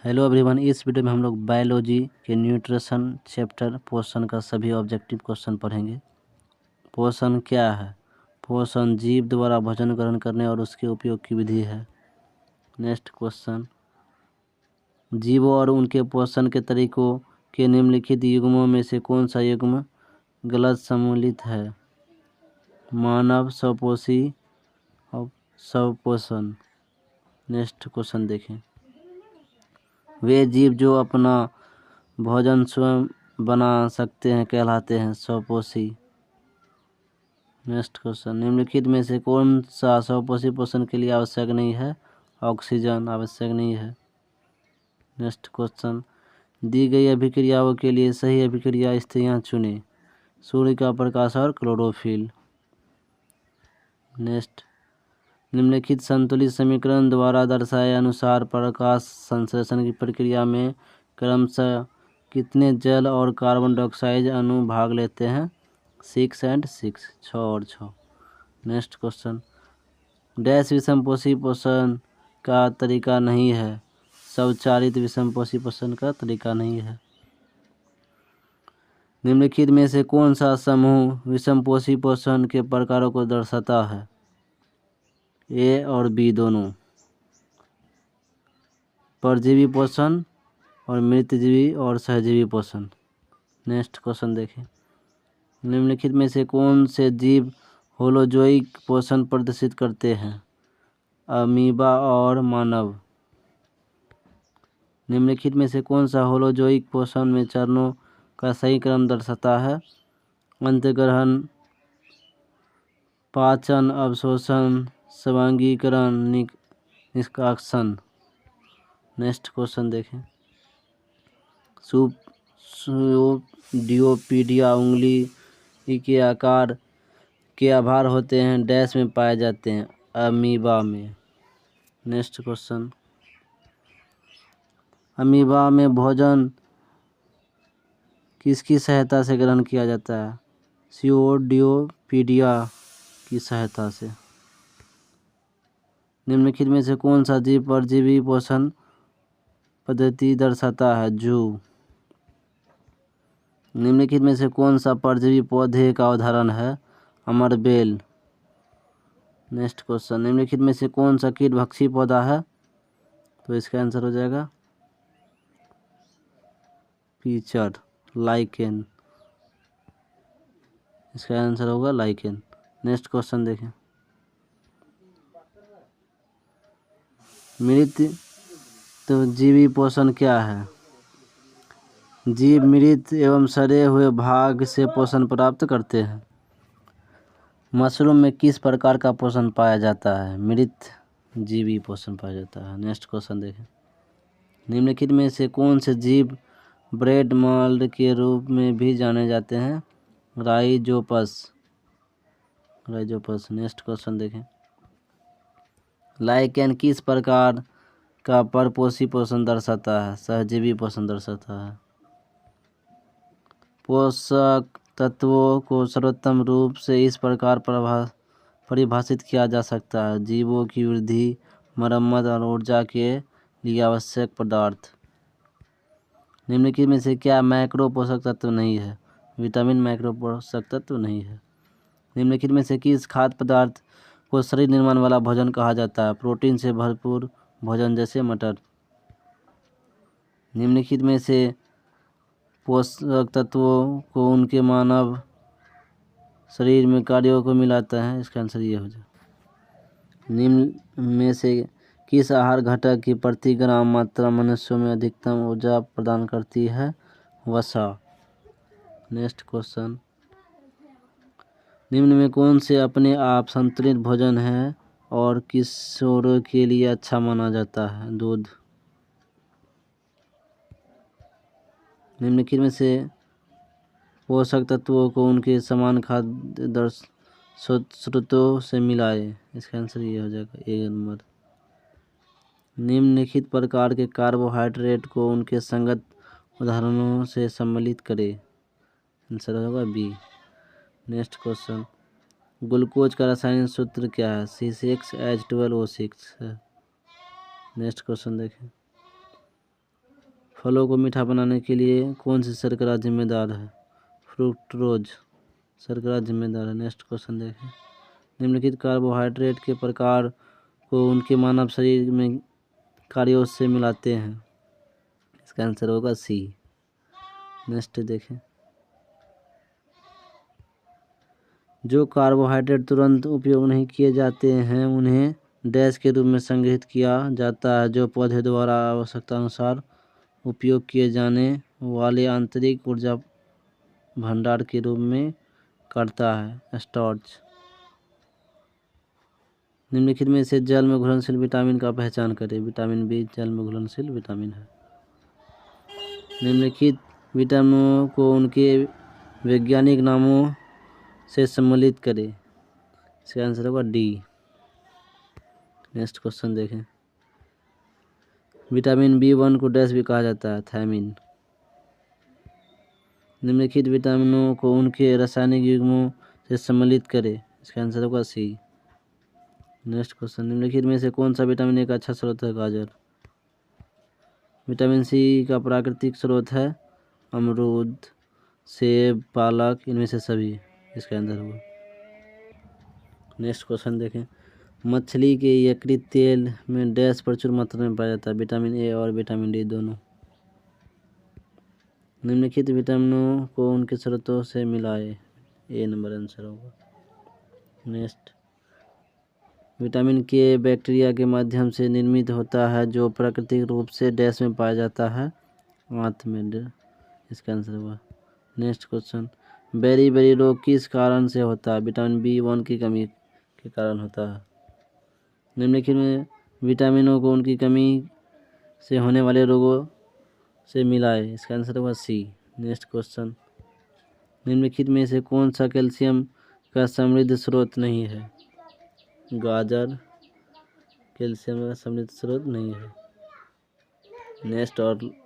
Hello everyone, इस video में हम लोग बायोलॉजी के न्यूट्रिशन चैप्टर पोषण का सभी ऑब्जेक्टिव क्वेश्चन पढ़ेंगे। पोषण क्या है? पोषण जीव द्वारा भोजन ग्रहण करने और उसके उपयोग की विधि है। नेक्स्ट क्वेश्चन, जीवों और उनके पोषण के तरीकों के निम्नलिखित युग्मों में से कौन सा युग्म गलत सम्मिलित है? मानव, स्वपोषी और स्वपोषण। नेक्स्ट क्वेश्चन देखें, वे जीव जो अपना भोजन स्वयं बना सकते हैं कहलाते हैं स्वपोषी। नेक्स्ट क्वेश्चन, निम्नलिखित में से कौन सा स्वपोषी पोषण के लिए आवश्यक नहीं है? ऑक्सीजन आवश्यक नहीं है। नेक्स्ट क्वेश्चन, दी गई अभिक्रियाओं के लिए सही अभिक्रिया स्थितियाँ चुनें। सूर्य का प्रकाश और क्लोरोफिल। नेक्स्ट, निम्नलिखित संतुलित समीकरण द्वारा दर्शाए अनुसार प्रकाश संश्लेषण की प्रक्रिया में क्रमशः कितने जल और कार्बन डाइऑक्साइड अणु भाग लेते हैं? 6 और 6, 6 और 6। नेक्स्ट क्वेश्चन, डैश विषमपोषी पोषण का तरीका नहीं है। स्वचालित विषमपोषी पोषण का तरीका नहीं है। निम्नलिखित में से कौन सा समूह विषमपोषी पोषण के प्रकारों को दर्शाता है? ए और बी दोनों। परजीवी पोषण और मृतजीवी और सहजीवी पोषण। नेक्स्ट क्वेश्चन देखें, निम्नलिखित में से कौन से जीव होलोजोइक पोषण प्रदर्शित करते हैं? अमीबा और मानव। निम्नलिखित में से कौन सा होलोजोइक पोषण में चरणों का सही क्रम दर्शाता है? अंतर्ग्रहण, पाचन, अवशोषण, स्वांगीकरण, निष्कासन। नेक्स्ट क्वेश्चन देखें, सुडोपीडिया उंगली के आकार के आभार होते हैं डैश में पाए जाते हैं? अमीबा में। नेक्स्ट क्वेश्चन, अमीबा में भोजन किसकी सहायता से ग्रहण किया जाता है? सुडोपीडिया की सहायता से। निम्नलिखित में से कौन सा जीव परजीवी पोषण पद्धति दर्शाता है? जूं। निम्नलिखित में से कौन सा परजीवी पौधे का उदाहरण है? अमरबेल। नेक्स्ट क्वेश्चन, निम्नलिखित में से कौन सा कीटभक्षी पौधा है? तो इसका आंसर हो जाएगा पीचर, लाइकेन। इसका आंसर होगा लाइकेन। नेक्स्ट क्वेश्चन देखें, मृतजीवी पोषण क्या है? जीव मृत एवं सड़े हुए भाग से पोषण प्राप्त करते हैं। मशरूम में किस प्रकार का पोषण पाया जाता है? मृत जीवी पोषण पाया जाता है। नेक्स्ट क्वेश्चन देखें, निम्नलिखित में से कौन से जीव ब्रेड मोल्ड के रूप में भी जाने जाते हैं? राइजोपस। नेक्स्ट क्वेश्चन देखें, लाइकेन किस प्रकार का परपोषी पोषण दर्शाता है? सहजीवी पोषण दर्शाता है। पोषक तत्वों को सर्वोत्तम रूप से इस प्रकार परिभाषित किया जा सकता है: जीवों की वृद्धि, मरम्मत और ऊर्जा के लिए आवश्यक पदार्थ। निम्नलिखित में से क्या मैक्रो पोषक तत्व नहीं है? विटामिन मैक्रो पोषक तत्व नहीं है। निम्नलिखित में से किस खाद्य पदार्थ को शरीर निर्माण वाला भोजन कहा जाता है? प्रोटीन से भरपूर भोजन जैसे मटर। निम्नलिखित में से पोषक तत्वों को उनके मानव शरीर में कार्यों को मिलाता है? इसका आंसर ये हो जाए। निम्न में से किस आहार घटक की प्रति ग्राम मात्रा मनुष्यों में अधिकतम ऊर्जा प्रदान करती है? वसा। नेक्स्ट क्वेश्चन, निम्न में कौन से अपने आप संतुलित भोजन है और किशोरों के लिए अच्छा माना जाता है? दूध। निम्नलिखित में से पोषक तत्वों को उनके समान खाद्य स्रोतों से मिलाए? इसका आंसर ये हो जाएगा 1 नंबर। निम्नलिखित प्रकार के कार्बोहाइड्रेट को उनके संगत उदाहरणों से सम्मिलित करें? आंसर होगा बी। नेक्स्ट क्वेश्चन, ग्लूकोज का रासायनिक सूत्र क्या है? C6H12O6 है। नेक्स्ट क्वेश्चन देखें, फलों को मीठा बनाने के लिए कौन सी शर्करा जिम्मेदार है? फ्रुक्टोज शर्करा जिम्मेदार है। नेक्स्ट क्वेश्चन देखें। निम्नलिखित कार्बोहाइड्रेट के प्रकार को उनके मानव शरीर में कार्यों से मिलाते हैं। इसका आंसर होगा सी। नेक्स्ट देखें। जो कार्बोहाइड्रेट तुरंत उपयोग नहीं किए जाते हैं उन्हें डैश के रूप में संग्रहित किया जाता है, जो पौधे द्वारा आवश्यकता अनुसार उपयोग किए जाने वाले आंतरिक ऊर्जा भंडार के रूप में करता है। स्टार्च। निम्नलिखित में से जल में घुलनशील विटामिन का पहचान करें। विटामिन बी जल में घुलनशील विटामिन है। निम्नलिखित विटामिनों को उनके वैज्ञानिक नामों से सम्मिलित करें। इसका आंसर होगा डी। नेक्स्ट क्वेश्चन देखें। विटामिन B1 को डैश भी कहा जाता है, थायमिन। निम्नलिखित विटामिनों को उनके रासायनिक युग्मों से सम्मिलित करें। इसका आंसर होगा सी। Next question. निम्नलिखित में से कौन सा विटामिन एक अच्छा स्रोत है? गाजर। विटामिन सी का प्राकृतिक स्रोत है अमरूद, सेब, पालक, इनमें से सभी। इसका आंसर होगा। नेक्स्ट क्वेश्चन देखें। मछली के यकृत तेल में डैश प्रचुर मात्रा में पाया जाता है। विटामिन ए और विटामिन डी दोनों। निम्नलिखित विटामिनों को उनके स्रोतों से मिलाए। ए नंबर आंसर होगा। नेक्स्ट। विटामिन के बैक्टीरिया के माध्यम से निर्मित होता है, जो प्राकृतिक रूप से डैश में पाया जाता है, आंत में। इसका आंसर होगा। Next question. बेरी रोग किस कारण से होता है? विटामिन B1 की कमी के कारण होता है। निम्नलिखित में विटामिनों को उनकी कमी से होने वाले रोगों से मिलाए। इसका आंसर होगा सी। Next question. निम्नलिखित में से कौन सा कैल्शियम का समृद्ध स्रोत नहीं है? गाजर कैल्शियम का समृद्ध स्रोत नहीं है। नेक्स्ट और